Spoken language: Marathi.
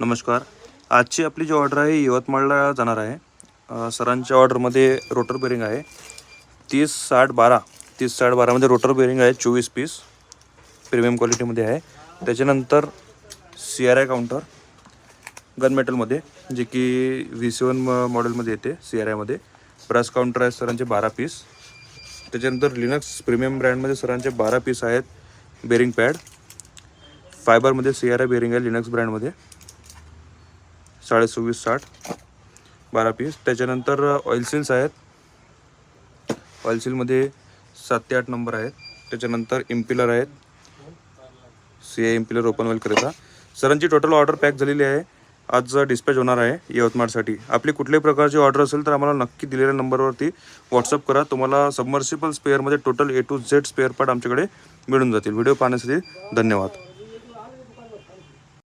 नमस्कार. आजची आपली जी ऑर्डर आहे यवतमाळला जाणार आहे. सरांच्या ऑर्डरमध्ये रोटर बेरिंग आहे 30-60-12. 30-60-12मध्ये रोटर बेरिंग आहे 24 पीस, प्रीमियम क्वालिटीमध्ये आहे. त्याच्यानंतर CRI काउंटर गन मेटलमध्ये, जे की V7 मॉडेलमध्ये येते. CRIमध्ये ब्रश काउंटर आहे सरांचे 12 पीस. त्याच्यानंतर लिनक्स प्रीमियम ब्रँडमध्ये सरांचे 12 पीस आहेत. बेरिंग पॅड फायबरमध्ये CRI बेरिंग आहे लिनक्स ब्रँडमध्ये 24.60 12 पीस. त्याच्यानंतर ऑइल सील्स आहेत. ऑइल सीलमध्ये 7 ते 8 नंबर आहेत. त्याच्यानंतर इम्पिलर आहेत, CI इम्पिलर ओपन वेल करिता. सरांची टोटल ऑर्डर पॅक झालेली आहे. आज डिस्पॅच होणार आहे यवतमाळसाठी. आपली कुठल्याही प्रकारची ऑर्डर असेल तर आम्हाला नक्की दिलेल्या नंबरवरती व्हॉट्सअप करा. तुम्हाला सबमर्सिबल स्पेअरमध्ये total A to Z spare part आमच्याकडे मिळून जातील. व्हिडिओ पाहण्यासाठी धन्यवाद.